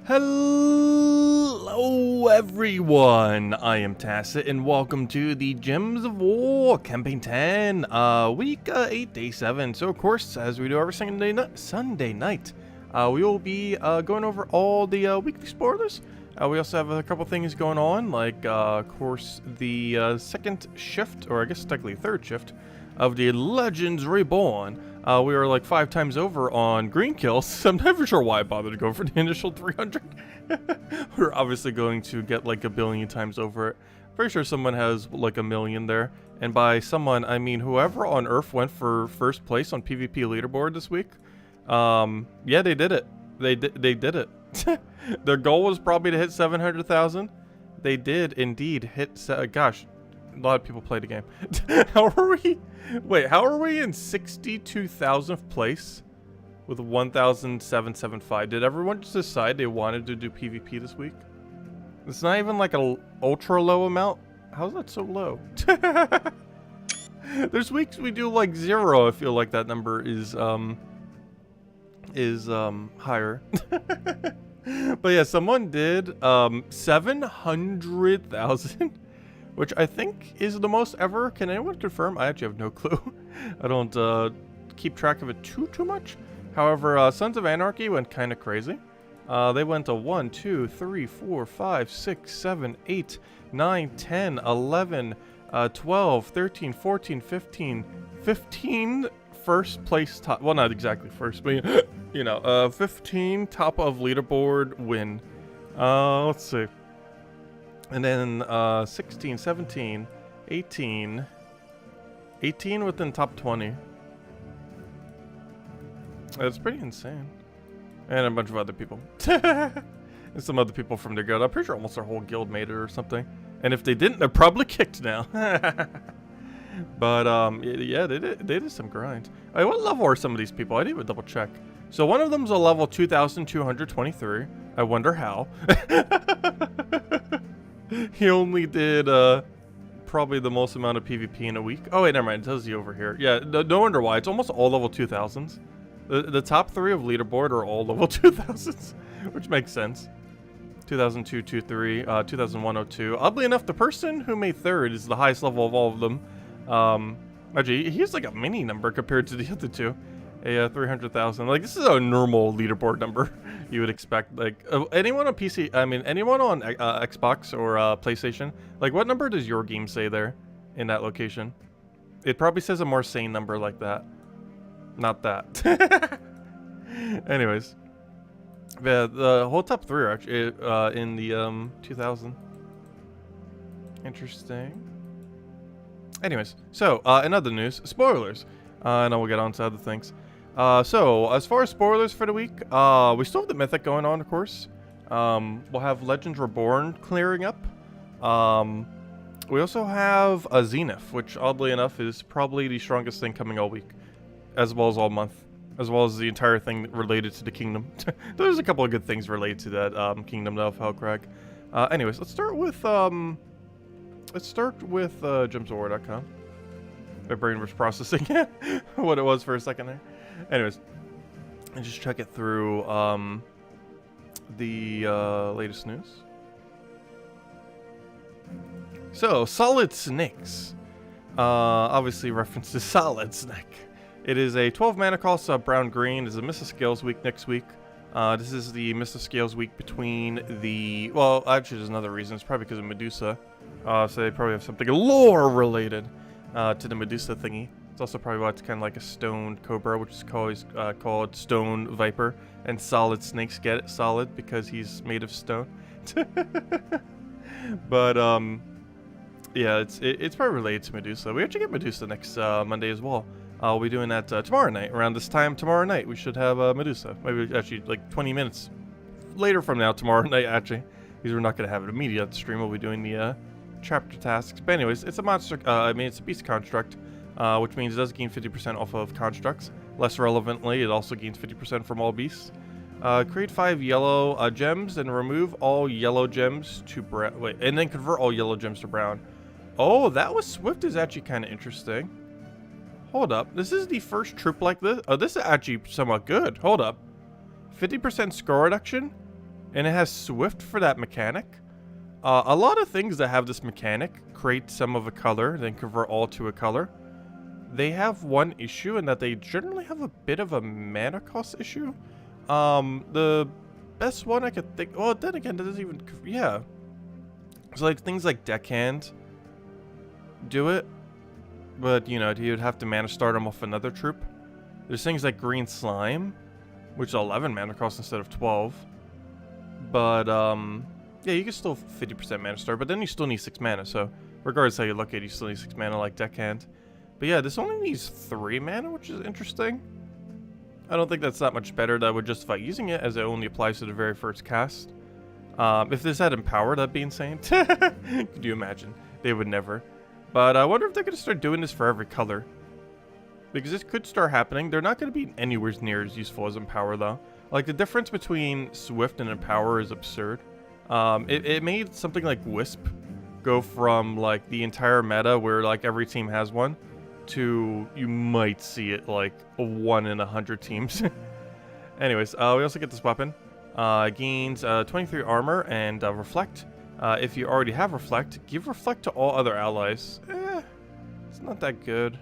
Hello everyone, I am Tacit and welcome to the Gems of War Campaign 10, week 8, day 7. So of course, as we do every Sunday night, we will be going over all the weekly spoilers. We also have a couple things going on, like of course the second shift, or I guess technically third shift, of the Legends Reborn. We were like 5 times over on green kills, so I'm never sure why I bothered to go for the initial 300. We're obviously going to get like a billion times over it. Pretty sure someone has like a million there. And by someone, I mean whoever on Earth went for first place on PvP leaderboard this week. Yeah, they did it. They did it. Their goal was probably to hit 700,000. They did indeed hit, gosh. A lot of people play the game. How are we? Wait, how are we in 62,000th place with 1,775? Did everyone just decide they wanted to do PvP this week? It's not even like a ultra low amount. How's that so low? There's weeks we do like 0. I feel like that number is higher. But yeah, someone did 700,000. Which I think is the most ever. Can anyone confirm? I actually have no clue. I don't keep track of it too much. However, Sons of Anarchy went kind of crazy. They went to 1, 2, 3, 4, 5, 6, 7, 8, 9, 10, 11, 12, 13, 14, 15 first place top. Well, not exactly first, but you know, 15 top of leaderboard win. Let's see. And then 16, 17, 18 within top 20. That's pretty insane. And a bunch of other people. And some other people from their guild. I'm pretty sure almost their whole guild made it or something. And if they didn't, they're probably kicked now. But yeah, they did some grind. Hey, what level are some of these people? I didn't even double check. So one of them's a level 2,223. I wonder how. He only did probably the most amount of PvP in a week. Oh wait, never mind. It tells you over here. Yeah, no wonder why. It's almost all level 2000s. The top 3 of leaderboard are all level 2000s, which makes sense. 2002, 23, 2001, 02. Oddly enough, the person who made 3rd is the highest level of all of them. Actually, he's like a mini number compared to the other 2. A 300,000. Like, this is a normal leaderboard number you would expect. Like, anyone on PC, I mean, anyone on Xbox or PlayStation, like, what number does your game say there in that location? It probably says a more sane number like that. Not that. Anyways. Yeah, the whole top 3 are actually in the 2000. Interesting. Anyways, so, in other news, spoilers. And then we'll get on to other things. So, as far as spoilers for the week, we still have the Mythic going on, of course. We'll have Legends Reborn clearing up. We also have a Zenith, which oddly enough is probably the strongest thing coming all week. As well as all month. As well as the entire thing related to the kingdom. There's a couple of good things related to that kingdom of Hellcrag. Anyways, let's start with gemsofwar.com. My brain was processing what it was for a second there. Anyways, and just check it through the latest news. So, Solid Snakes. Obviously references Solid Snake. It is a 12 mana cost brown green. It's a Mr. Scales week next week. This is the Mr. Scales week between the... Well, actually there's another reason. It's probably because of Medusa. So they probably have something lore related to the Medusa thingy. It's also probably why it's kind of like a stone cobra, which is called stone viper. And solid snakes get it solid because he's made of stone. But yeah, it's probably related to Medusa. We actually get Medusa next Monday as well. We'll be doing that tomorrow night. Around this time tomorrow night, we should have Medusa. Maybe actually like 20 minutes later from now tomorrow night actually, because we're not gonna have it immediate at the stream. We'll be doing the chapter tasks. But anyways, it's a monster. I mean, it's a beast construct, which means it does gain 50% off of constructs. Less relevantly, it also gains 50% from all beasts. Create 5 yellow gems and remove all yellow gems to brown. Wait, and then convert all yellow gems to brown. Oh, that was Swift is actually kind of interesting. Hold up. This is the first troop like this. Oh, this is actually somewhat good. Hold up. 50% score reduction and it has Swift for that mechanic. A lot of things that have this mechanic create some of a color, then convert all to a color. They have one issue in that they generally have a bit of a mana cost issue. The best one I could think, well, then again, it doesn't even, yeah. So like things like Deckhand do it, but you know, you'd have to mana start them off another troop. There's things like Green Slime, which is 11 mana cost instead of 12. But, yeah, you can still 50% mana start, but then you still need 6 mana, so regardless how you look at it, you still need 6 mana like Deckhand. But yeah, this only needs 3 mana, which is interesting. I don't think that's that much better. That would justify using it, as it only applies to the very first cast. If this had Empower, that'd be insane. Could you imagine? They would never. But I wonder if they're going to start doing this for every color. Because this could start happening. They're not going to be anywhere near as useful as Empower, though. Like, the difference between Swift and Empower is absurd. It made something like Wisp go from, like, the entire meta where, like, every team has one to you might see it, like, a 1 in 100 teams. Anyways, we also get this weapon. Gains 23 armor and Reflect. If you already have Reflect, give Reflect to all other allies. It's not that good.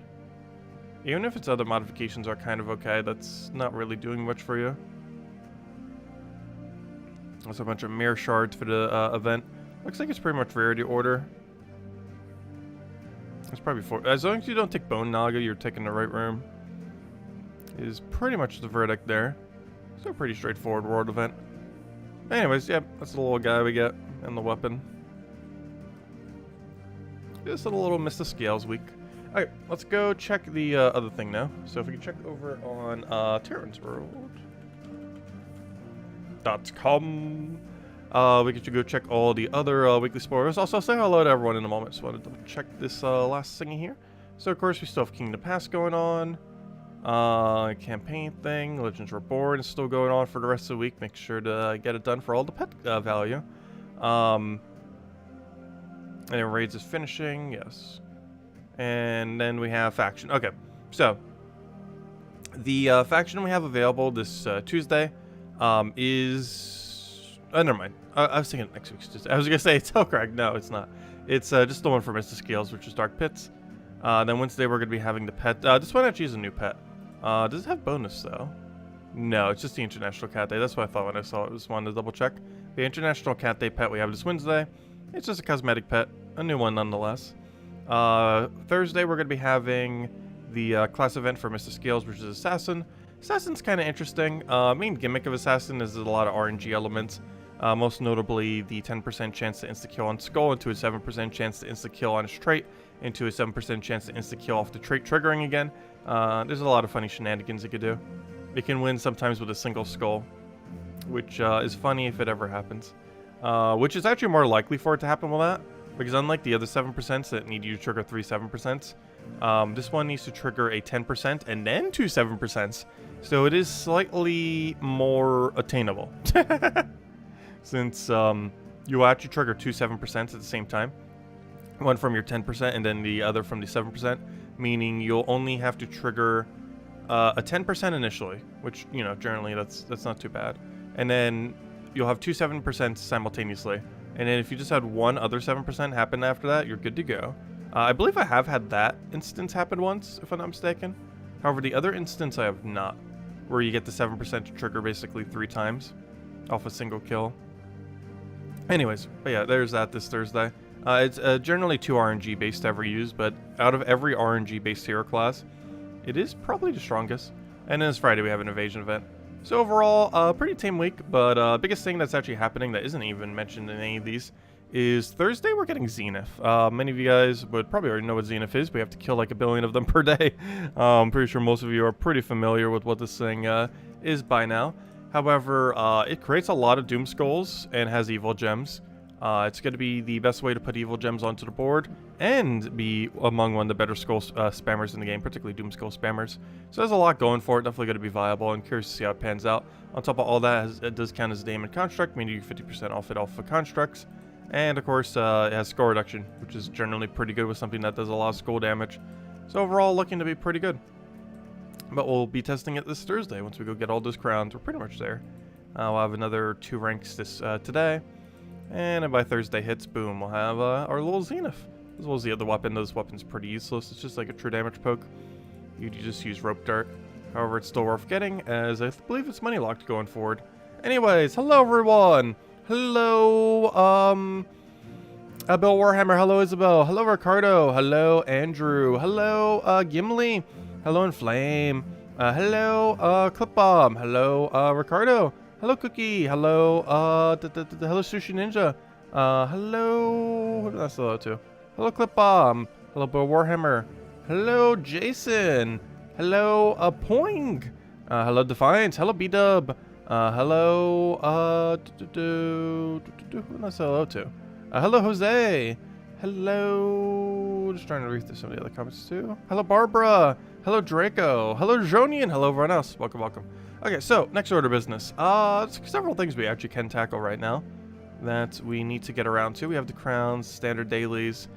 Even if its other modifications are kind of okay, that's not really doing much for you. There's a bunch of mirror shards for the event. Looks like it's pretty much rarity order. It's probably as long as you don't take Bone Naga, you're taking the right room. Is pretty much the verdict there. So a pretty straightforward world event. Anyways, yeah, that's the little guy we get and the weapon. Just a little Missed the Scales week. Alright, let's go check the other thing now. So if we can check over on TerransWorld.com. We get to go check all the other weekly spoilers. Also, say hello to everyone in a moment. So I wanted to check this last thing here. So of course we still have Kingdom Pass going on. Campaign thing, Legends Reborn is still going on for the rest of the week. Make sure to get it done for all the pet value. And then Raids is finishing, yes. And then we have Faction. Okay, so the faction we have available this Tuesday is... never mind. I was thinking next week's Tuesday. I was going to say it's Hellcrag. No, it's not. It's just the one for Missed the Scales, which is Dark Pits. Then Wednesday we're going to be having the pet. This one actually is a new pet. Does it have bonus, though? No, it's just the International Cat Day. That's what I thought when I saw it. Just wanted to double check. The International Cat Day pet we have this Wednesday. It's just a cosmetic pet. A new one, nonetheless. Thursday, we're going to be having the class event for Missed the Scales, which is Assassin. Assassin's kind of interesting. Main gimmick of Assassin is there's a lot of RNG elements. Most notably, the 10% chance to insta-kill on Skull into a 7% chance to insta-kill on his trait, into a 7% chance to insta-kill off the trait triggering again. There's a lot of funny shenanigans it could do. It can win sometimes with a single Skull, which is funny if it ever happens. Which is actually more likely for it to happen with that, because unlike the other 7% that need you to trigger 3 7%, this one needs to trigger a 10% and then 2 7%. So it is slightly more attainable. Since you actually trigger 2 7% at the same time. One from your 10% and then the other from the 7%. Meaning you'll only have to trigger a 10% initially. Which, you know, generally that's not too bad. And then you'll have 2 7% simultaneously. And then if you just had one other 7% happen after that, you're good to go. I believe I have had that instance happen once, if I'm not mistaken. However, the other instance I have not. Where you get the 7% to trigger basically 3 times off a single kill. Anyways, but yeah, there's that this Thursday. It's generally 2 RNG based to ever use, but out of every RNG based hero class, it is probably the strongest. And then this Friday we have an Invasion event. So overall, pretty tame week, but biggest thing that's actually happening that isn't even mentioned in any of these is Thursday we're getting Zenith. Many of you guys would probably already know what Zenith is. We have to kill like 1 billion of them per day. I'm pretty sure most of you are pretty familiar with what this thing is by now. However, it creates a lot of Doom Skulls and has evil gems. It's going to be the best way to put evil gems onto the board and be among one of the better skull spammers in the game, particularly Doom Skull spammers. So there's a lot going for it, definitely going to be viable. I'm curious to see how it pans out. On top of all that, it does count as a Daemon Construct, meaning you get 50% off it off of constructs. And of course, it has skull reduction, which is generally pretty good with something that does a lot of skull damage. So overall, looking to be pretty good. But we'll be testing it this Thursday once we go get all those crowns. We're pretty much there. We'll have another 2 ranks today. And by Thursday hits, boom, we'll have our little Zenith. As well as the other weapon. Those weapons pretty useless. It's just like a true damage poke. You just use rope dart. However, it's still worth getting, as I believe it's money locked going forward. Anyways, hello everyone! Hello, Abel Warhammer. Hello, Isabel. Hello, Ricardo. Hello, Andrew. Hello, Gimli. Hello, Inflame. Hello, Clipbomb. Hello, Ricardo. Hello, Cookie. Hello, hello, Sushi Ninja. Hello, who did I say hello to? Hello, Clipbomb. Hello, Bill Warhammer. Hello, Jason. Hello, Poing. Hello, Defiance. Hello, B-Dub. Hello, who did I say hello to? Hello, Jose. Hello. Just trying to read through some of the other comments too. Hello, Barbara. Hello, Draco. Hello, Jonian. Hello, everyone else. Welcome, welcome. Okay, so next order of business. Several things we actually can tackle right now that we need to get around to. We have the crowns, standard dailies.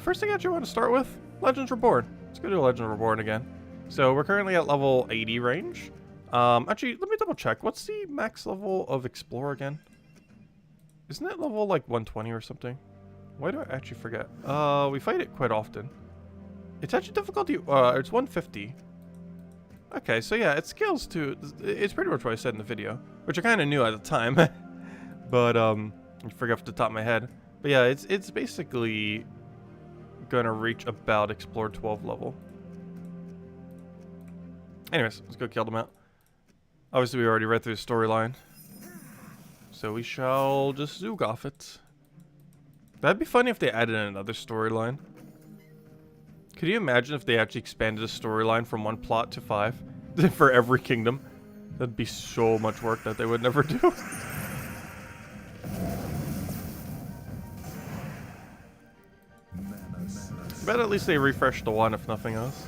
First thing I actually want to start with, Legends Reborn. Let's go to Legends Reborn again. So we're currently at level 80 range. Actually, let me double check. What's the max level of Explorer again? Isn't it level like 120 or something? Why do I actually forget? We fight it quite often. It's actually difficulty, it's 150. Okay, so yeah, it scales to, it's pretty much what I said in the video, which I kind of knew at the time, but I forgot off the top of my head. But yeah, it's basically gonna reach about Explore 12 level. Anyways, let's go kill them out. Obviously, we already read through the storyline, so we shall just zoog off it. That'd be funny if they added another storyline. Could you imagine if they actually expanded a storyline from 1 plot to 5 for every kingdom? That'd be so much work that they would never do. But at least they refreshed the one, if nothing else.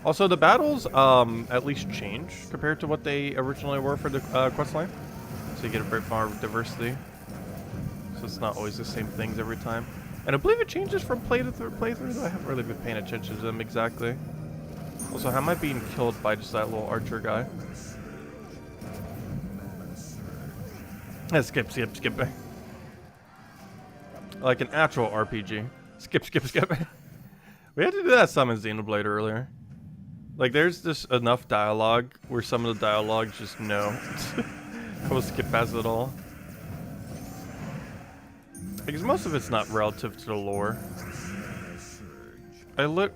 Also, the battles at least change compared to what they originally were for the questline. So you get a bit more diversity. So it's not always the same things every time. And I believe it changes from playthrough, though I haven't really been paying attention to them exactly. Also, how am I being killed by just that little archer guy? Skip. Like an actual RPG. Skip. We had to do that summon Xenoblade earlier. Like, there's just enough dialogue where some of the dialogue just no. We'll skip past it all. Because most of it's not relative to the lore.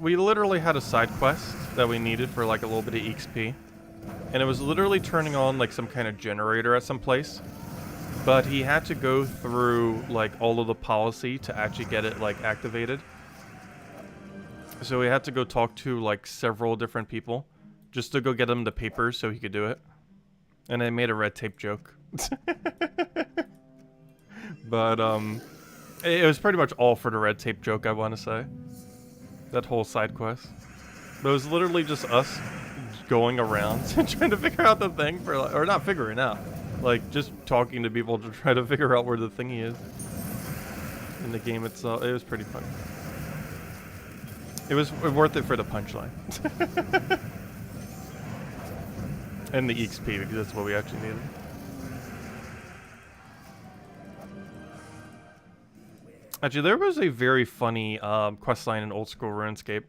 We literally had a side quest that we needed for like a little bit of XP. And it was literally turning on like some kind of generator at some place. But he had to go through like all of the policy to actually get it like activated. So we had to go talk to like several different people just to go get him the papers so he could do it. And I made a red tape joke. But it was pretty much all for the red tape joke, I want to say. That whole side quest. But it was literally just us going around trying to figure out the thing for, like, or not figuring out, like just talking to people to try to figure out where the thingy is in the game itself. It was pretty fun. It was worth it for the punchline. And the XP, because that's what we actually needed. Actually, there was a very funny questline in old school RuneScape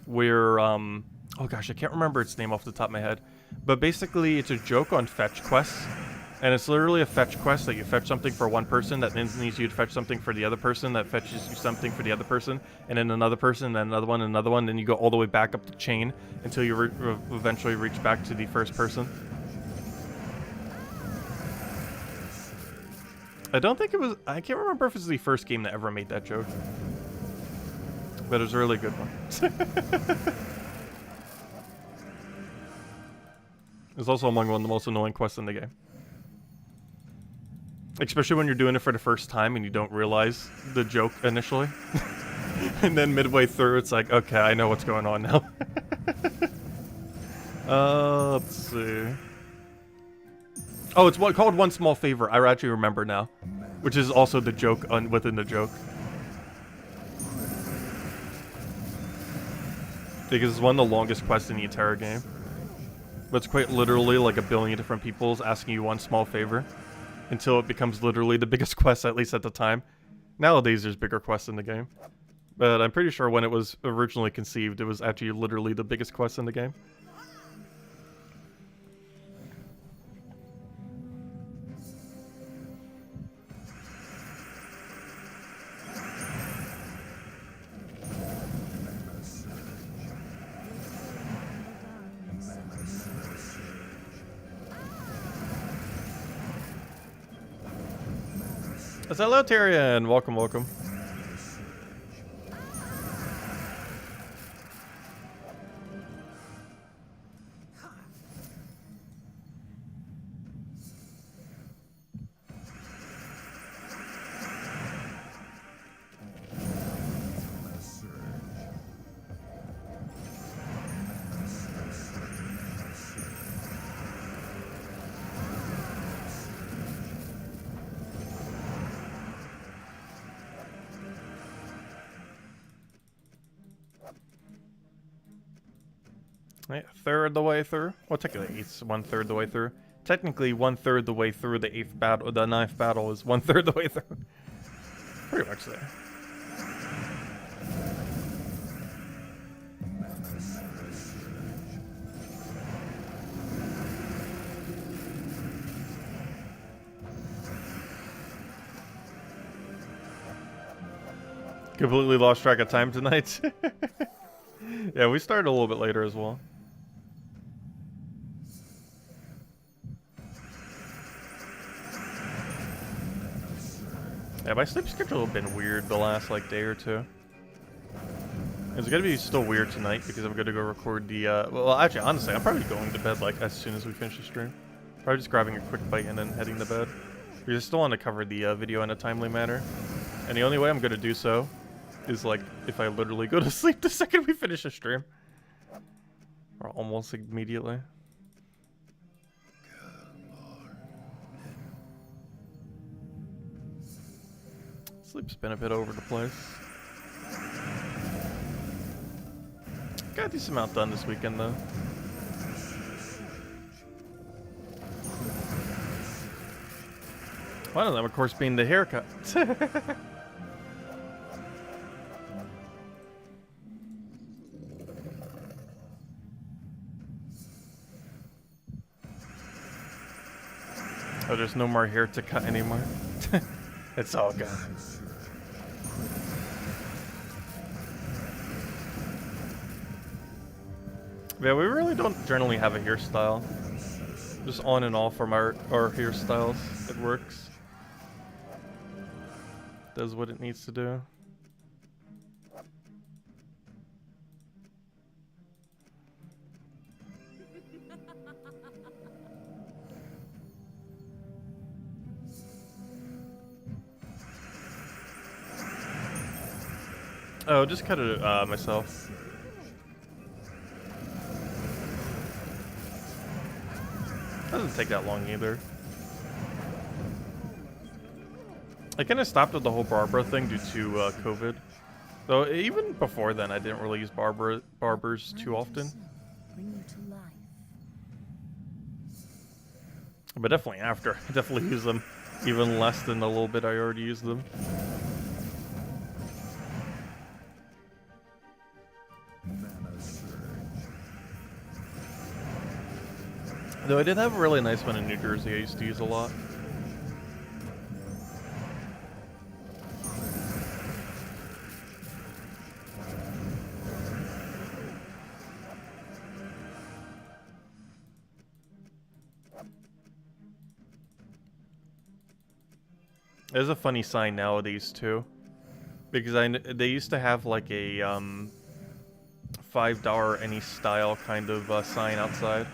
where, oh gosh, I can't remember its name off the top of my head, but basically it's a joke on fetch quests, and it's literally a fetch quest that you fetch something for one person that then needs you to fetch something for the other person that fetches you something for the other person, and then another person, and then another one, and another one, and then you go all the way back up the chain until you eventually reach back to the first person. I don't think it was, I can't remember if it's the first game that ever made that joke. But it was a really good one. It's also among one of the most annoying quests in the game. Especially when you're doing it for the first time and you don't realize the joke initially. And then midway through it's like, okay, I know what's going on now. Let's see. Oh, it's called One Small Favor. I actually remember now. Which is also the joke within the joke. Because it's one of the longest quests in the entire game. but it's quite literally like a billion different people's asking you one small favor until it becomes literally the biggest quest, at least at the time. Nowadays, there's bigger quests in the game, but I'm pretty sure when it was originally conceived, it was actually literally the biggest quest in the game. Hello, Tyrion. Welcome, welcome. Yeah, third the way through. Well, technically, it's 1/3 the way through. Technically, 1/3 the way through the the 9th battle is 1/3 the way through. Pretty much there. Completely lost track of time tonight. Yeah, we started a little bit later as well. Yeah, my sleep schedule has been weird the last like day or two. It's gonna be still weird tonight because I'm gonna go record the well, actually, honestly, I'm probably going to bed like as soon as we finish the stream. Probably just grabbing a quick bite and then heading to bed. We just still want to cover the video in a timely manner, and the only way I'm gonna do so is like if I literally go to sleep the second we finish the stream, or almost immediately. Sleep's been a bit over the place. Got a decent amount done this weekend though. One of them, of course, being the haircut. Oh, there's no more hair to cut anymore. It's all gone. Yeah, we really don't generally have a hairstyle. Just on and off from our hairstyles. It works. Does what it needs to do. Oh, just cut it myself. Doesn't take that long either. I kind of stopped with the whole barber thing due to COVID. Though even before then, I didn't really use barbers too often. But definitely after, I definitely use them even less than the little bit I already used them. Though I did have a really nice one in New Jersey I used to use a lot. There's a funny sign nowadays too, because they used to have like a $5 any style kind of sign outside.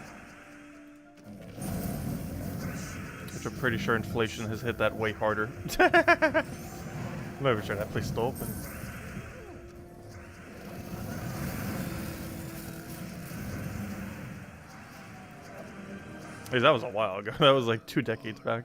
I'm pretty sure inflation has hit that way harder. I'm not even sure that place is still open. Hey, that was a while ago. That was like 2 decades back.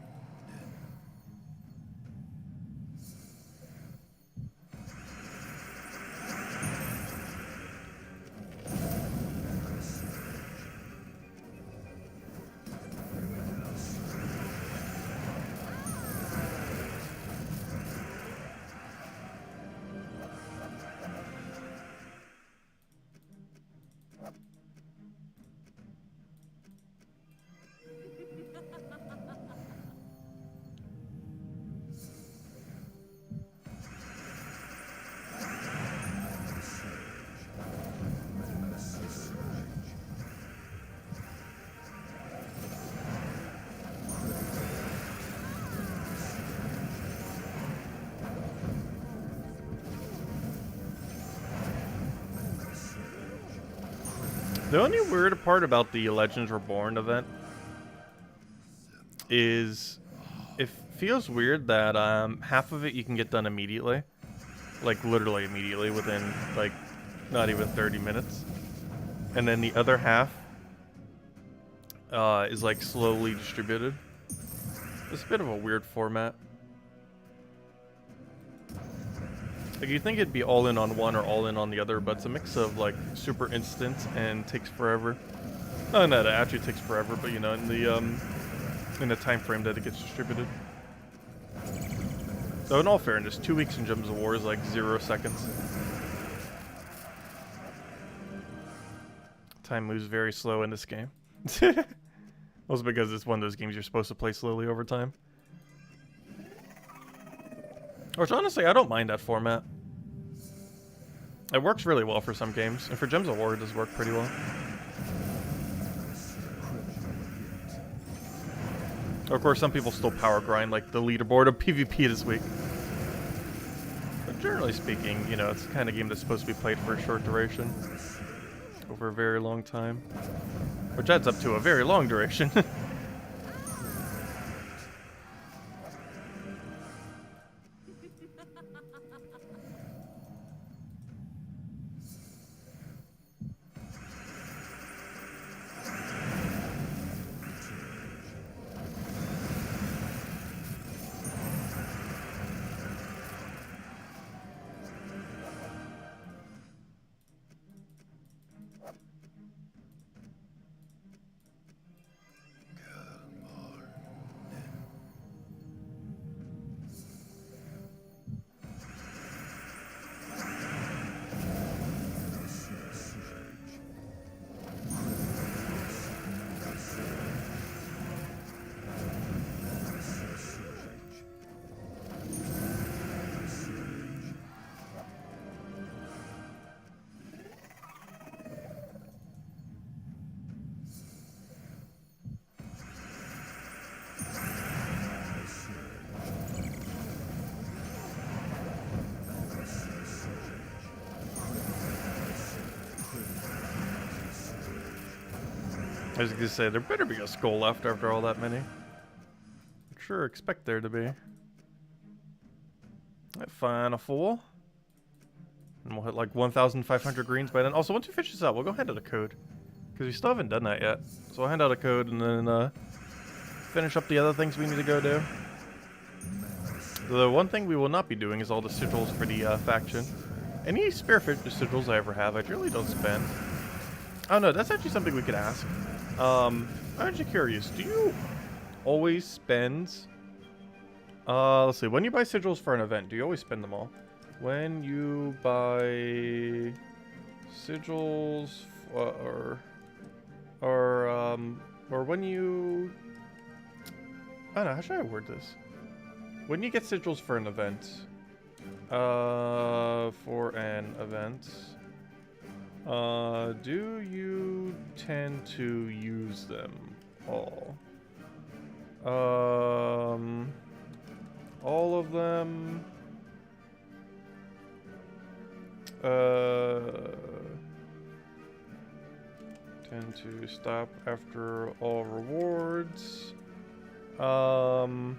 The only weird part about the Legends Reborn event is it feels weird that half of it you can get done immediately. Like, literally immediately, within, like, not even 30 minutes. And then the other half is, like, slowly distributed. It's a bit of a weird format. Like, you'd think it'd be all in on one or all in on the other, but it's a mix of, like, super instant and takes forever. Oh, no, it actually takes forever, but, you know, in the time frame that it gets distributed. So, in all fairness, 2 weeks in Gems of War is, like, 0 seconds. Time moves very slow in this game. Also because it's one of those games you're supposed to play slowly over time. Which, honestly, I don't mind that format. It works really well for some games, and for Gems of War it does work pretty well. Of course, some people still power grind, like the leaderboard of PvP this week. But generally speaking, you know, it's the kind of game that's supposed to be played for a short duration. Over a very long time. Which adds up to a very long duration. I was gonna say, there better be a skull left after all that many. I'm sure expect there to be. Alright, fine, a full. And we'll hit like 1,500 greens by then. Also, once we finish this out, we'll go hand out a code. Because we still haven't done that yet. So I'll hand out a code and then finish up the other things we need to go do. The one thing we will not be doing is all the sigils for the faction. Any spare sigils I ever have, I really don't spend. Oh no, that's actually something we could ask. I'm actually curious, do you always spend... let's see, when you buy sigils for an event, do you always spend them all? When you buy sigils, or when you... I don't know, how should I word this? When you get sigils for an event, do you tend to use them all? All of them? Tend to stop after all rewards. Honestly,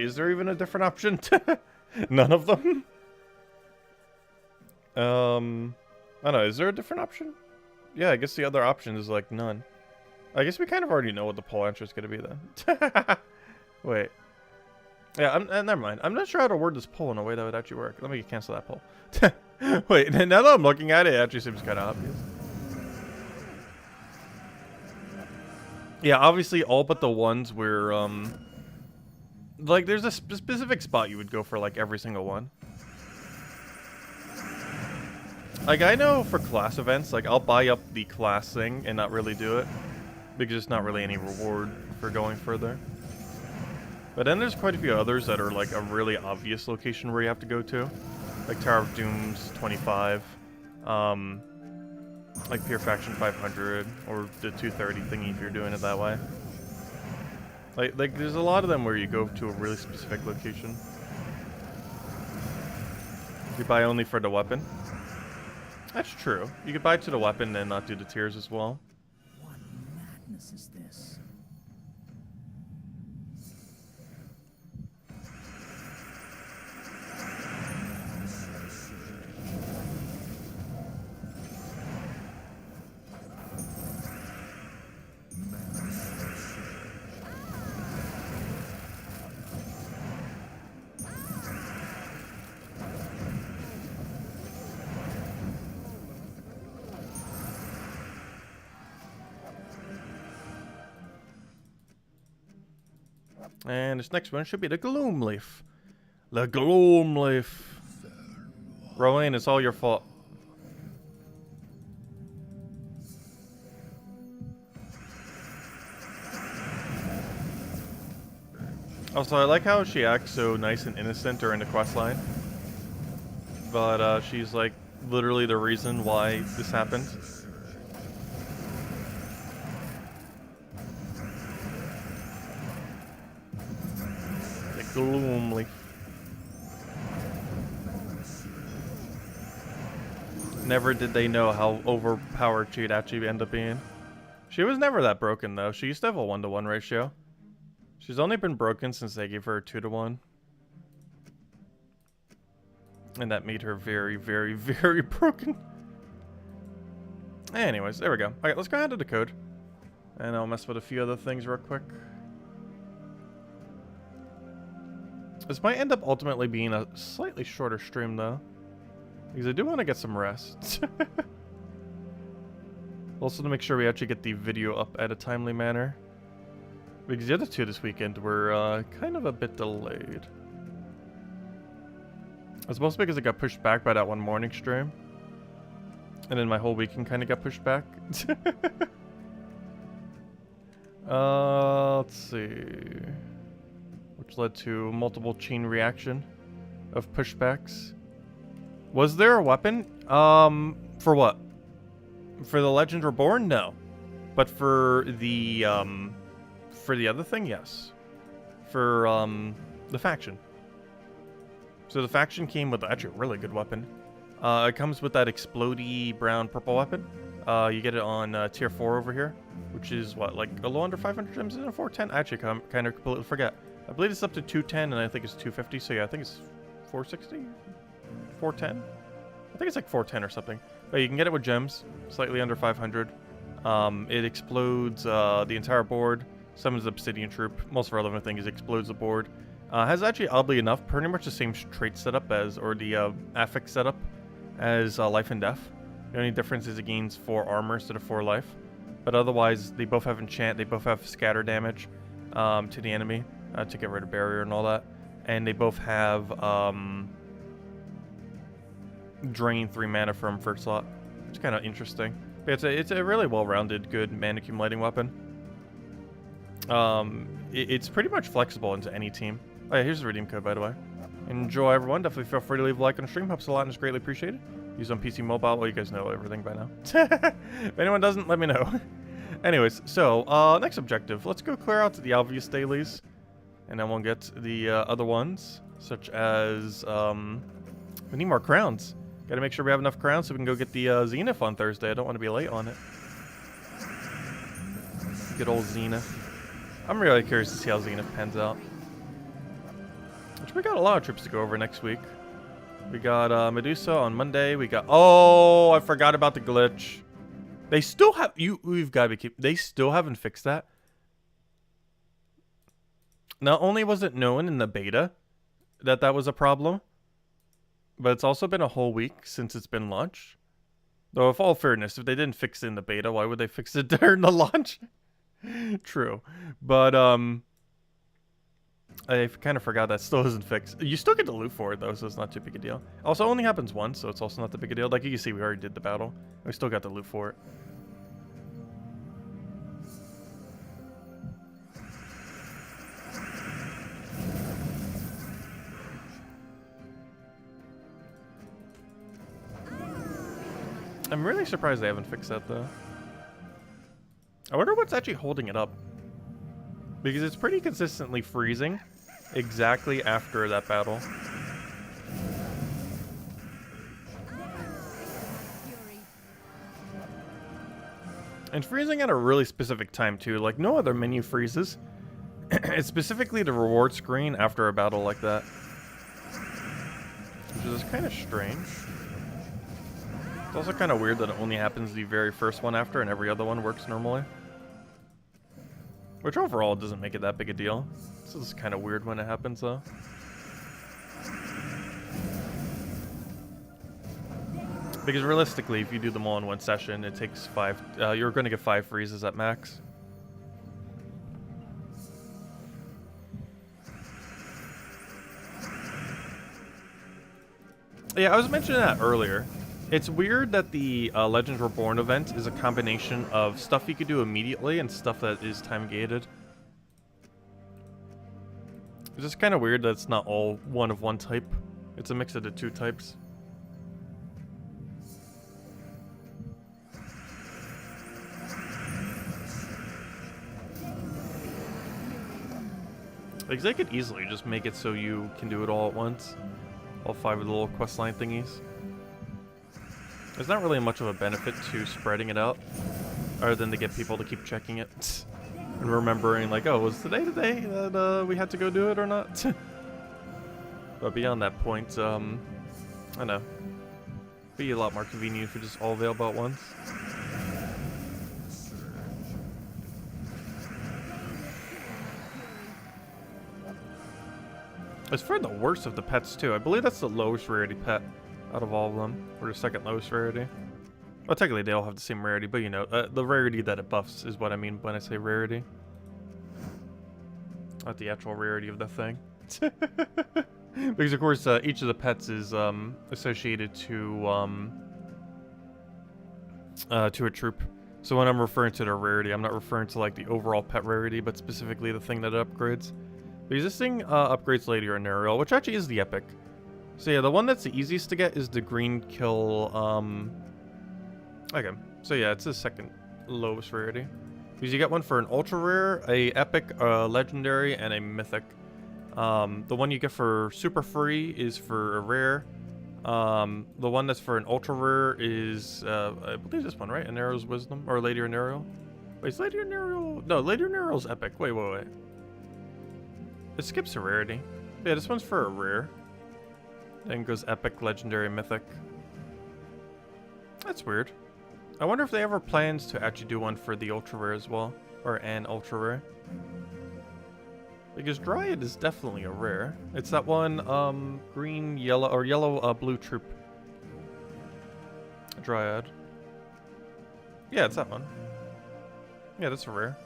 is there even a different option? None of them? I don't know, is there a different option? Yeah, I guess the other option is like none. I guess we kind of already know what the poll answer is going to be then. Wait. Yeah, never mind. I'm not sure how to word this poll in a way that would actually work. Let me cancel that poll. Wait, now that I'm looking at it, it actually seems kind of obvious. Yeah, obviously all but the ones where, like, there's a specific spot you would go for, like, every single one. Like, I know for class events, like, I'll buy up the class thing and not really do it. Because there's not really any reward for going further. But then there's quite a few others that are, like, a really obvious location where you have to go to. Like, Tower of Doom's 25. Like, Pure Faction 500. Or the 230 thingy if you're doing it that way. Like, there's a lot of them where you go to a really specific location. You buy only for the weapon. That's true. You could buy to the weapon and not do the tiers as well. What madness is this? And this next one should be the Gloomleaf. The Gloomleaf. Rowan, it's all your fault. Also, I like how she acts so nice and innocent during the questline. But she's like literally the reason why this happened. Gloomleaf. Never did they know how overpowered she'd actually end up being. She was never that broken though. She used to have a 1-to-1 ratio. She's only been broken since they gave her a 2-to-1. And that made her very, very, very broken. Anyways, there we go. Alright, let's go ahead to the code. And I'll mess with a few other things real quick. This might end up ultimately being a slightly shorter stream, though. Because I do want to get some rest. Also to make sure we actually get the video up at a timely manner. Because the other two this weekend were kind of a bit delayed. It's mostly because it got pushed back by that one morning stream. And then my whole weekend kind of got pushed back. Let's see. Which led to multiple chain reaction of pushbacks. Was there a weapon? For what? For the Legend Reborn? No. But for the other thing, yes. For, the faction. So the faction came with actually a really good weapon. It comes with that explodey brown purple weapon. You get it on tier 4 over here. Which is what, like a little under 500 gems? Is it a 410? I actually kind of completely forget. I believe it's up to 210 and I think it's 250, so yeah, I think it's 460? 410? I think it's like 410 or something. But you can get it with gems, slightly under 500. It explodes the entire board, summons the Obsidian Troop. Most relevant thing is it explodes the board. Has actually, oddly enough, pretty much the same trait setup as, or the affix setup as Life and Death. The only difference is it gains 4 armor instead of 4 life. But otherwise, they both have enchant, they both have scatter damage to the enemy. To get rid of barrier and all that. And they both have drain 3 mana from first slot. It's kind of interesting. But it's a really well-rounded, good mana accumulating weapon. It's pretty much flexible into any team. Oh yeah, here's the redeem code, by the way. Enjoy, everyone. Definitely feel free to leave a like on the stream. Helps a lot and is greatly appreciated. Use on PC mobile. Well, you guys know everything by now. If anyone doesn't, let me know. Anyways, so next objective. Let's go clear out the obvious dailies. And then we'll get the other ones, such as, we need more crowns. Gotta make sure we have enough crowns so we can go get the Zenith on Thursday. I don't want to be late on it. Good old Zenith. I'm really curious to see how Zenith pans out. Which we got a lot of trips to go over next week. We got Medusa on Monday. We got, oh, I forgot about the glitch. They still have, we've got to be they still haven't fixed that. Not only was it known in the beta that that was a problem, but it's also been a whole week since it's been launched. Though, with all fairness, if they didn't fix it in the beta, why would they fix it during the launch? True. But, I kind of forgot that still isn't fixed. You still get the loot for it, though, so it's not too big a deal. Also, it only happens once, so it's also not that big a deal. Like you can see, we already did the battle. We still got the loot for it. I'm really surprised they haven't fixed that, though. I wonder what's actually holding it up. Because it's pretty consistently freezing exactly after that battle. And freezing at a really specific time too, like no other menu freezes. It's specifically the reward screen after a battle like that. Which is kind of strange. It's also kind of weird that it only happens the very first one after and every other one works normally. Which overall doesn't make it that big a deal. This is kind of weird when it happens though. Because realistically, if you do them all in one session, it takes 5, you're going to get 5 freezes at max. Yeah, I was mentioning that earlier. It's weird that the Legends Reborn event is a combination of stuff you could do immediately and stuff that is time gated. It's just kind of weird that it's not all one of one type. It's a mix of the 2 types. Because they could easily just make it so you can do it all at once. All 5 of the little questline thingies. There's not really much of a benefit to spreading it out, other than to get people to keep checking it. And remembering, like, oh, was today the day that we had to go do it or not? But beyond that point, I don't know. Be a lot more convenient if we just all available at once. It's for the worst of the pets, too. I believe that's the lowest rarity pet out of all of them. Or the second lowest rarity. Well, technically they all have the same rarity, but you know, the rarity that it buffs is what I mean when I say rarity. Not the actual rarity of the thing. Because, of course, each of the pets is associated to a troop. So when I'm referring to their rarity, I'm not referring to, like, the overall pet rarity, but specifically the thing that it upgrades. The existing upgrades later in Ariel, which actually is the epic. So yeah, the one that's the easiest to get is the green kill. Okay, so yeah, it's the second lowest rarity. Because you get one for an ultra rare, a epic, a legendary, and a mythic. The one you get for super free is for a rare. The one that's for an ultra rare is, I believe this one, right? Anario's Wisdom, or Lady Anario. Wait, is Lady Anario? No, Lady Anario's epic. Wait. It skips a rarity. Yeah, this one's for a rare. Then goes epic, legendary, mythic. That's weird. I wonder if they ever plans to actually do one for the ultra rare as well, or an ultra rare. Because Dryad is definitely a rare. It's that one green, yellow, or yellow, blue troop. Dryad. Yeah, it's that one. Yeah, that's a rare.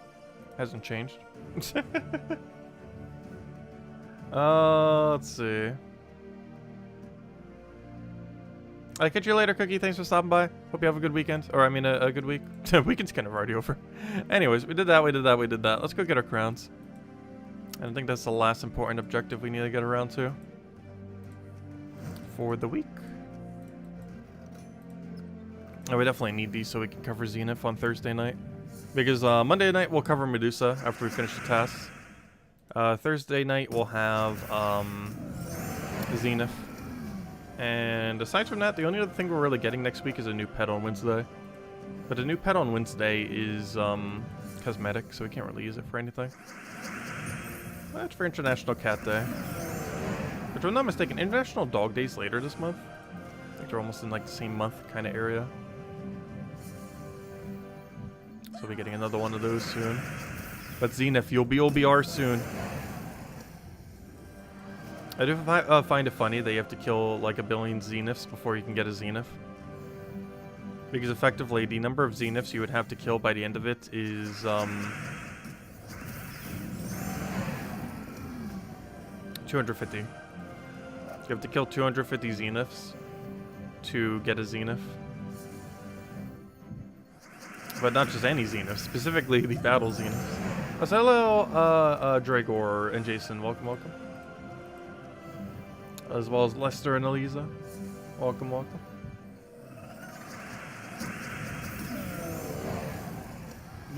Hasn't changed. Let's see. I'll catch you later, Cookie. Thanks for stopping by. Hope you have a good weekend. Or, I mean, a good week. Weekend's kind of already over. Anyways, we did that. Let's go get our crowns. And I think that's the last important objective we need to get around to for the week. And we definitely need these so we can cover Zenith on Thursday night. Because Monday night we'll cover Medusa after we finish the tasks. Thursday night we'll have Zenith. And aside from that, the only other thing we're really getting next week is a new pet on Wednesday. But the new pet on Wednesday is cosmetic, so we can't really use it for anything. That's for International Cat Day. Which, if I'm not mistaken, International Dog Day's later this month. I think they're almost in like the same month kind of area. So we'll be getting another one of those soon. But Zenith, you'll be ours soon. I do find it funny that you have to kill like 1 billion Zeniths before you can get a Zenith. Because effectively, the number of Zeniths you would have to kill by the end of it is 250. You have to kill 250 Zeniths to get a Zenith. But not just any Zenith, specifically the battle Zeniths. Oh, so hello, Dragor and Jason. Welcome. As well as Lester and Eliza. Welcome. But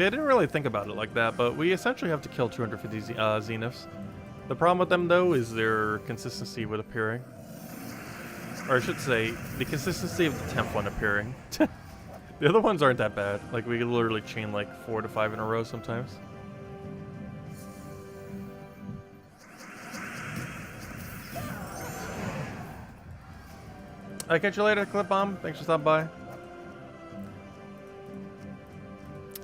I didn't really think about it like that, but we essentially have to kill 250 Zeniths. The problem with them, though, is their consistency with appearing. Or I should say, the consistency of the 10th one appearing. The other ones aren't that bad. Like, we can literally chain like 4 to 5 in a row sometimes. I'll catch you later, Clip Bomb. Thanks for stopping by.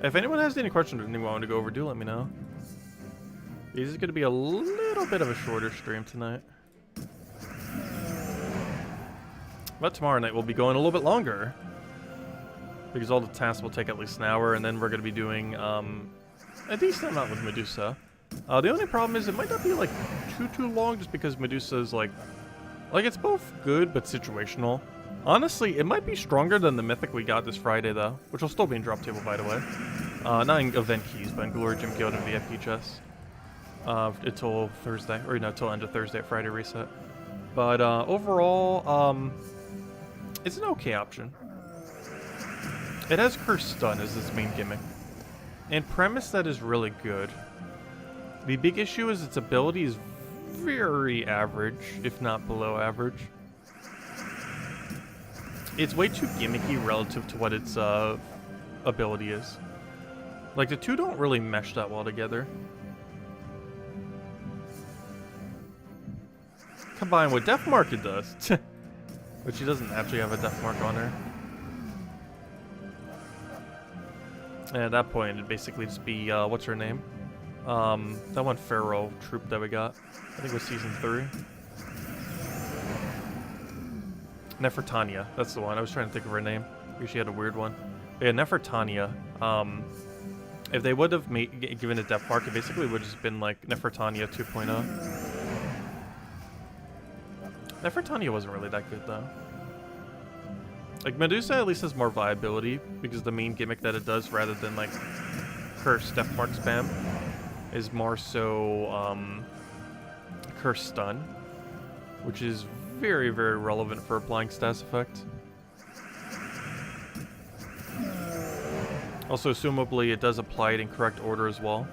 If anyone has any questions or anything you want to go over, do let me know. This is going to be a little bit of a shorter stream tonight. But tomorrow night we'll be going a little bit longer. Because all the tasks will take at least an hour, and then we're going to be doing a decent amount with Medusa. The only problem is it might not be like too long, just because Medusa is like it's both good but situational. Honestly, it might be stronger than the mythic we got this Friday though, which will still be in drop table by the way. Not in event keys, but in Glory Gym Guild and VIP chests. Until Thursday, or no, until end of Thursday at Friday reset. But overall, it's an okay option. It has Curse Stun as its main gimmick. And premise that is really good. The big issue is its ability is very average, if not below average. It's way too gimmicky relative to what its ability is. Like, the two don't really mesh that well together. Combined with Death Mark it does. But she doesn't actually have a Death Mark on her. And at that point, it'd basically just be, what's her name? That one Pharaoh troop that we got. I think it was Season 3. Nefertania, that's the one. I was trying to think of her name. Maybe she had a weird one. But yeah, Nefertania. If they would have given it Death Mark, it basically would have just been like Nefertania 2.0. Nefertania wasn't really that good, though. Like, Medusa at least has more viability, because the main gimmick that it does, rather than, like, Curse Death Mark spam, is more so, Curse Stun, which is very, very relevant for applying status effect. Also, assumably, it does apply it in correct order as well,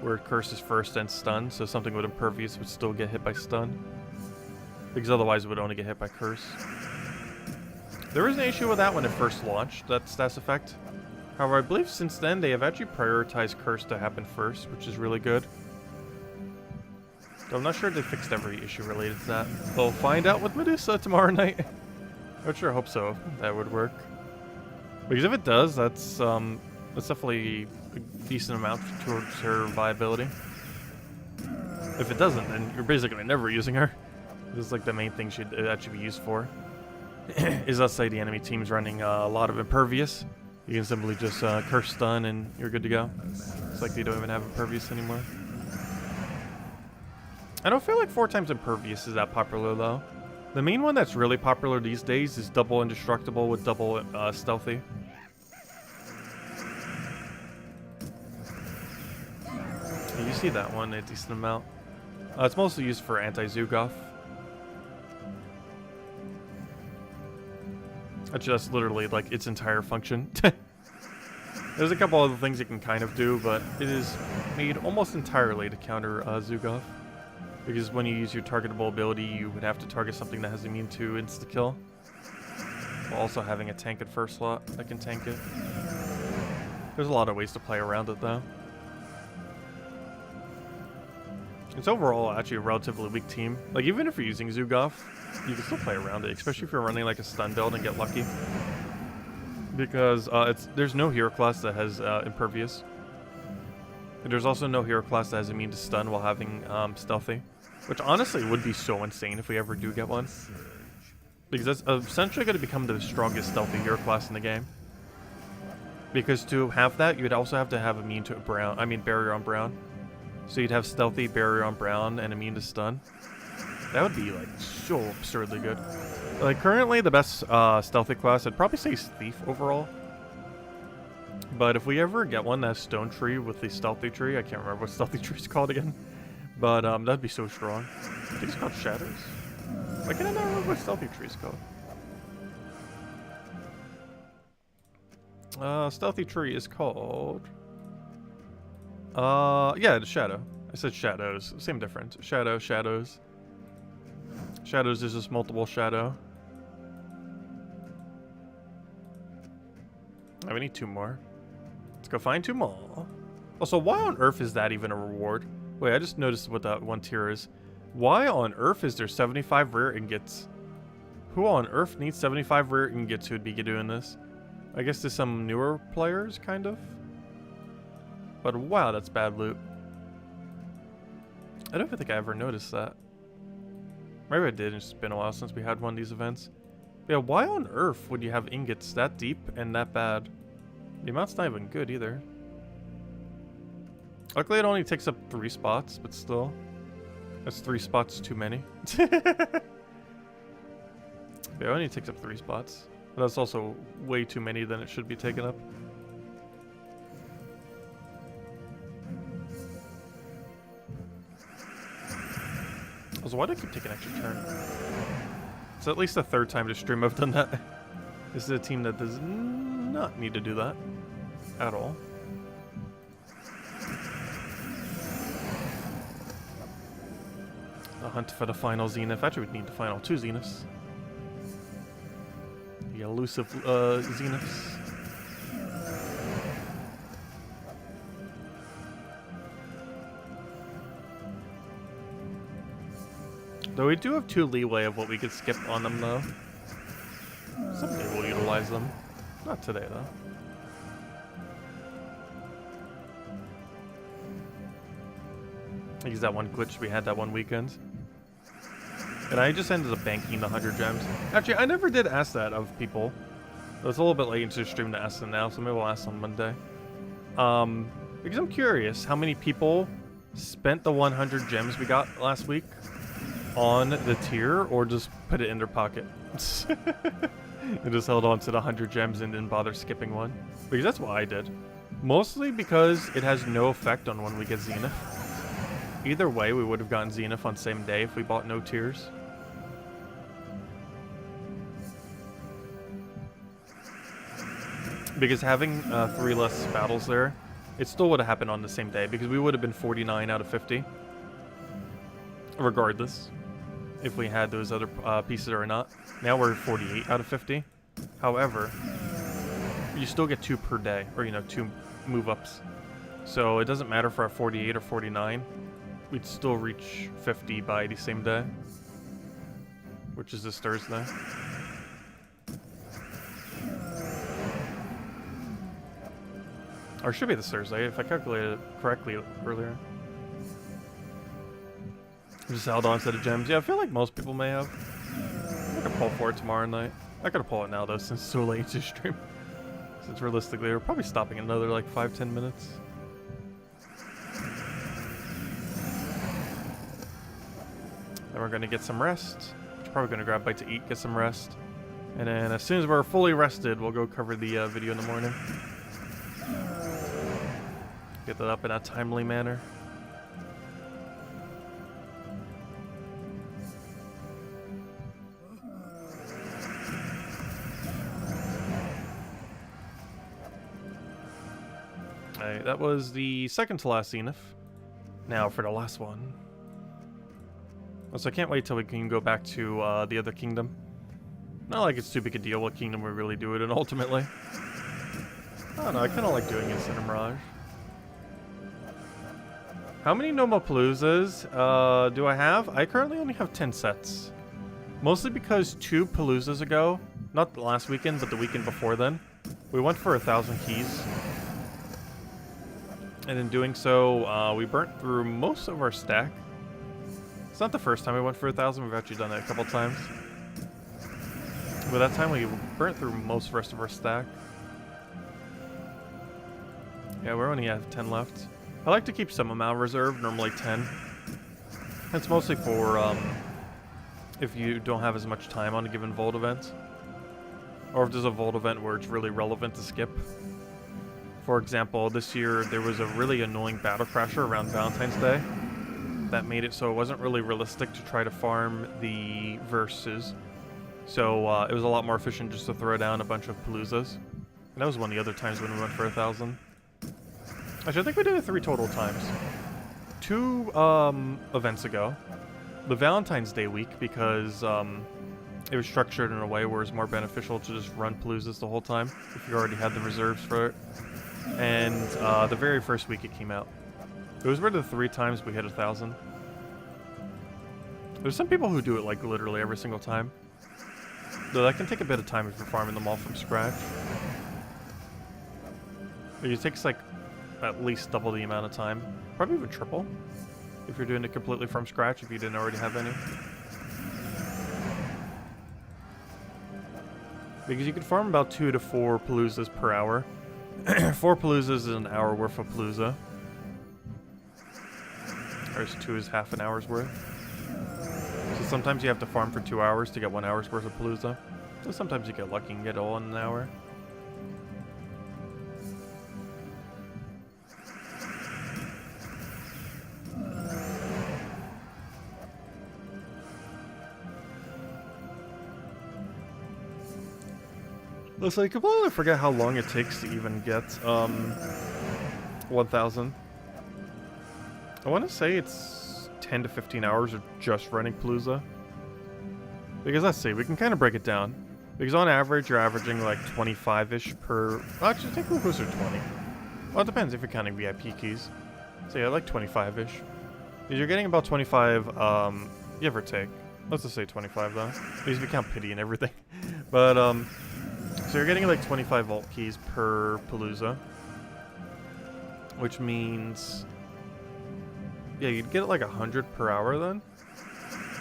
where it curses first and stun, so something with Impervious would still get hit by stun. Because otherwise it would only get hit by Curse. There was an issue with that when it first launched, that status effect. However, I believe since then they have actually prioritized Curse to happen first, which is really good. So I'm not sure if they fixed every issue related to that. We'll find out with Medusa tomorrow night. I sure hope so. That would work. Because if it does, that's definitely a decent amount towards her viability. If it doesn't, then you're basically never using her. This is like the main thing she'd actually be used for. Is, let's say the enemy team's running a lot of Impervious. You can simply just Curse Stun and you're good to go. It's like they don't even have Impervious anymore. I don't feel like 4 times Impervious is that popular though. The main one that's really popular these days is double Indestructible with double Stealthy. You see that one a decent amount. It's mostly used for anti-Zugoff. Actually, that's literally like its entire function. There's a couple other things it can kind of do, but it is made almost entirely to counter Zugoff. Because when you use your targetable ability, you would have to target something that has immune to insta-kill. While also having a tank at first slot that can tank it. There's a lot of ways to play around it though. It's overall actually a relatively weak team. Like, even if you're using Zugoff, you can still play around it, especially if you're running like a stun build and get lucky. Because there's no hero class that has Impervious. And there's also no hero class that has immune to stun while having Stealthy. Which honestly would be so insane if we ever do get one. Because that's essentially going to become the strongest Stealthy hero class in the game. Because to have that, you would also have to have immune to Barrier on Brown. So you'd have Stealthy, Barrier on Brown, and immune to stun. That would be like so absurdly good. Like, currently the best Stealthy class, I'd probably say Thief overall. But if we ever get one that's Stone Tree with the Stealthy Tree, I can't remember what Stealthy Tree is called again. But that'd be so strong. I think it's called Shadows. Why can I not remember what Stealthy Tree is called? Stealthy Tree is called... yeah, it's Shadow. I said Shadows. Same difference. Shadow, Shadows. Shadows is just multiple Shadow. Now we need 2 more. Let's go find 2 more. Also, why on earth is that even a reward? Wait, I just noticed what that 1 tier is. Why on earth is there 75 rare ingots? Who on earth needs 75 rare ingots who would be doing this? I guess there's some newer players, kind of. But wow, that's bad loot. I don't think I ever noticed that. Maybe I did, it's just been a while since we had one of these events. But yeah, why on earth would you have ingots that deep and that bad? The amount's not even good either. Luckily it only takes up 3 spots, but still. That's 3 spots too many. Yeah, it only takes up 3 spots. But that's also way too many than it should be taken up. Also, why do I keep taking extra turn? It's at least the 3rd time this stream I've done that. This is a team that does not need to do that at all. The hunt for the final Zenith. Actually, we'd need the final 2 Zeniths. The elusive Zeniths. Though we do have 2 leeway of what we could skip on them, though. Someday we'll utilize them. Not today, though. I used that one glitch we had that one weekend. And I just ended up banking the 100 gems. Actually, I never did ask that of people. It was a little bit late into the stream to ask them now, so maybe we'll ask on Monday. Because I'm curious how many people spent the 100 gems we got last week on the tier, or just put it in their pocket. And just held on to the 100 gems and didn't bother skipping one. Because that's what I did. Mostly because it has no effect on when we get Zenith. Either way, we would have gotten Zenith on the same day if we bought no tiers. Because having 3 less battles there, it still would have happened on the same day, because we would have been 49 out of 50. Regardless, if we had those other pieces or not. Now we're 48 out of 50. However, you still get 2 per day, or 2 move-ups. So it doesn't matter for our 48 or 49. We'd still reach 50 by the same day, which is this Thursday. Or it should be this Thursday, if I calculated it correctly earlier. Just held on to the gems. Yeah, I feel like most people may have. I could pull for it tomorrow night. I could pull it now, though, since it's so late to stream. Since realistically, we're probably stopping in another, like, 5-10 minutes. Then we're going to get some rest. We're probably going to grab a bite to eat, get some rest. And then as soon as we're fully rested, we'll go cover the video in the morning. Get that up in a timely manner. Alright, that was the second to last Zenith. Now for the last one. So I can't wait till we can go back to the other kingdom. Not like it's too big a deal what kingdom we really do it in ultimately. I don't know, I kind of like doing it in Mirage. How many Nomapaloozas do I have? I currently only have 10 sets. Mostly because 2 Paloozas ago, not the last weekend, but the weekend before then, we went for 1,000 keys. And in doing so, we burnt through most of our stack. It's not the first time we went for 1,000, we've actually done it a couple times. But that time we burnt through most of the rest of our stack. Yeah, we only have 10 left. I like to keep some amount reserved, normally 10. It's mostly for if you don't have as much time on a given Vault event. Or if there's a Vault event where it's really relevant to skip. For example, this year there was a really annoying battle crasher around Valentine's Day. That made it so it wasn't really realistic to try to farm the verses. So it was a lot more efficient just to throw down a bunch of Paloozas. And that was one of the other times when we went for 1,000. Actually, I think we did it 3 total times. 2 events ago. The Valentine's Day week, because it was structured in a way where it's more beneficial to just run Paloozas the whole time if you already had the reserves for it. And the very first week it came out, it was one of the 3 times we hit 1,000. There's some people who do it like literally every single time, though that can take a bit of time if you're farming them all from scratch. It takes like at least double the amount of time, probably even triple, if you're doing it completely from scratch if you didn't already have any. Because you can farm about 2 to 4 Paloozas per hour. 4 Paloozas is an hour worth of Palooza. Whereas 2 is half an hour's worth. So sometimes you have to farm for 2 hours to get 1 hour's worth of Palooza. So sometimes you get lucky and get it all in an hour. Listen, I completely forget how long it takes to even get 1,000. I want to say it's 10 to 15 hours of just running Palooza. Because let's see, we can kind of break it down. Because on average, you're averaging like 25-ish per... Well, actually, I think we'll go to 20. Well, it depends if you're counting VIP keys. So yeah, like 25-ish. Because you're getting about 25, give or take. Let's just say 25 though. Because we count pity and everything. But, so you're getting like 25 vault keys per Palooza, which means, yeah, you'd get like 100 per hour then,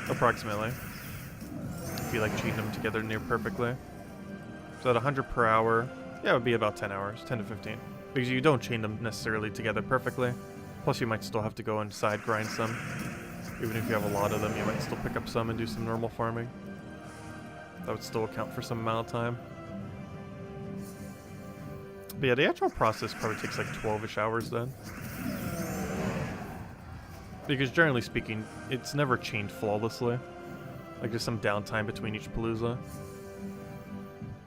approximately, if you like chain them together near perfectly. So at 100 per hour, yeah, it would be about 10 hours, 10 to 15, because you don't chain them necessarily together perfectly. Plus you might still have to go and side grind some. Even if you have a lot of them, you might still pick up some and do some normal farming. That would still account for some amount of time. But yeah, the actual process probably takes like 12-ish hours then. Because generally speaking, it's never chained flawlessly. Like there's some downtime between each Palooza.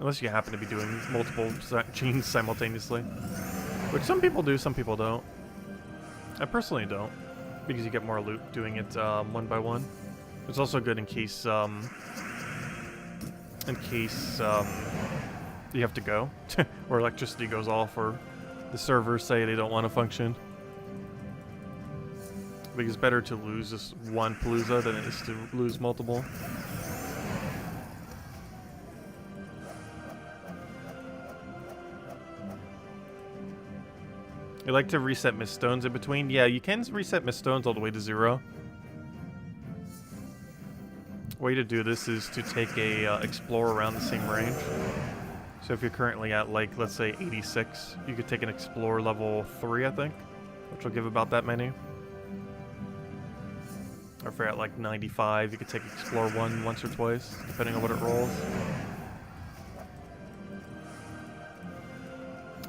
Unless you happen to be doing multiple chains simultaneously. Which some people do, some people don't. I personally don't. Because you get more loot doing it one by one. It's also good in case you have to go, or electricity goes off, or the servers say they don't want to function. Because it's better to lose this one Palooza than it is to lose multiple. You like to reset mist stones in between? Yeah, you can reset mist stones all the way to 0. Way to do this is to take a explore around the same range. So if you're currently at, like, let's say 86, you could take an Explorer level 3, I think, which will give about that many. Or if you're at, like, 95, you could take Explorer 1 once or twice, depending on what it rolls.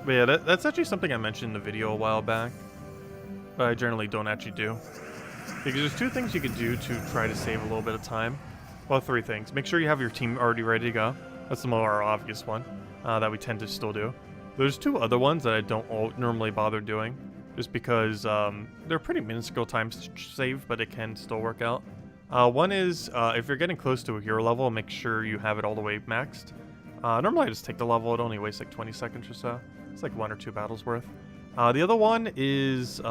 But yeah, that's actually something I mentioned in the video a while back, but I generally don't actually do. Because there's 2 things you could do to try to save a little bit of time. Well, 3 things. Make sure you have your team already ready to go. That's the more obvious one that we tend to still do. There's 2 other ones that I don't normally bother doing, just because they're pretty minuscule times to save, but it can still work out. One is if you're getting close to a hero level, make sure you have it all the way maxed. Normally I just take the level, it only wastes like 20 seconds or so. It's like 1 or 2 battles worth. The other one is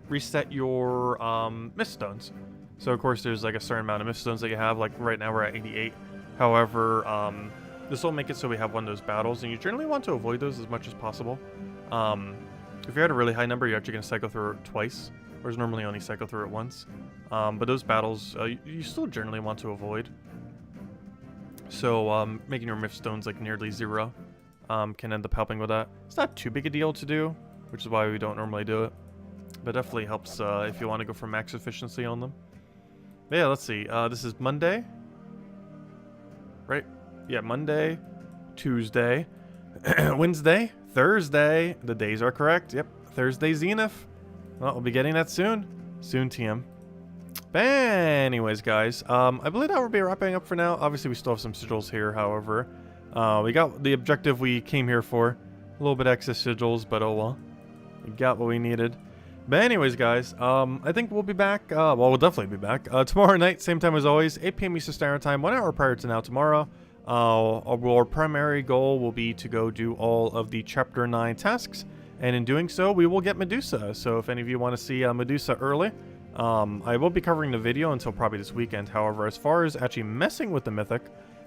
reset your mist stones. So of course there's like a certain amount of mist stones that you have, like right now we're at 88. However, this will make it so we have one of those battles, and you generally want to avoid those as much as possible. If you're at a really high number, you're actually going to cycle through it twice, whereas normally only cycle through it once. But those battles, you still generally want to avoid. So making your mist stones like nearly 0 can end up helping with that. It's not too big a deal to do, which is why we don't normally do it. But definitely helps if you want to go for max efficiency on them. But yeah, let's see. This is Monday. Right? Yeah, Monday, Tuesday, Wednesday, Thursday. The days are correct. Yep, Thursday Zenith. Well, we'll be getting that soon. Soon, TM. But anyways, guys, I believe that will be wrapping up for now. Obviously, we still have some sigils here, however. We got the objective we came here for. A little bit excess sigils, but oh well. We got what we needed. But anyways, guys, I think we'll be back. Well, we'll definitely be back tomorrow night, same time as always, 8 p.m. Eastern Standard Time, 1 hour prior to now tomorrow. Our primary goal will be to go do all of the Chapter 9 tasks, and in doing so, we will get Medusa. So if any of you want to see Medusa early, I will be covering the video until probably this weekend. However, as far as actually messing with the Mythic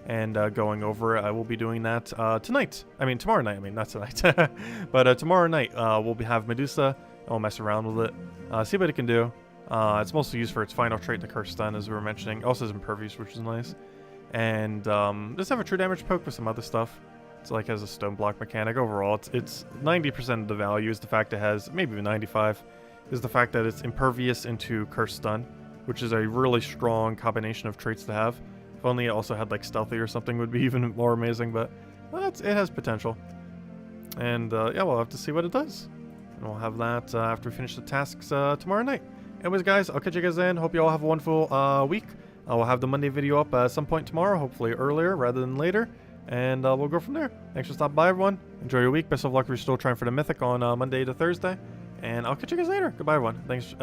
and going over it, I will be doing that tonight. I mean, tomorrow night. I mean, not tonight. But tomorrow night, we'll have Medusa. I'll mess around with it, see what it can do. It's mostly used for its final trait, the Curse Stun, as we were mentioning. It also has Impervious, which is nice. And just have a true damage poke with some other stuff. It's like has a stone block mechanic. Overall, it's 90% of the value is the fact it has, maybe even 95, is the fact that it's impervious into Curse Stun, which is a really strong combination of traits to have. If only it also had like Stealthy or something, would be even more amazing, but well, it has potential. And yeah, we'll have to see what it does. And we'll have that after we finish the tasks tomorrow night. Anyways, guys, I'll catch you guys then. Hope you all have a wonderful week. We'll have the Monday video up at some point tomorrow, hopefully earlier rather than later. And we'll go from there. Thanks for stopping by, everyone. Enjoy your week. Best of luck if you're still trying for the Mythic on Monday to Thursday. And I'll catch you guys later. Goodbye, everyone. Thanks.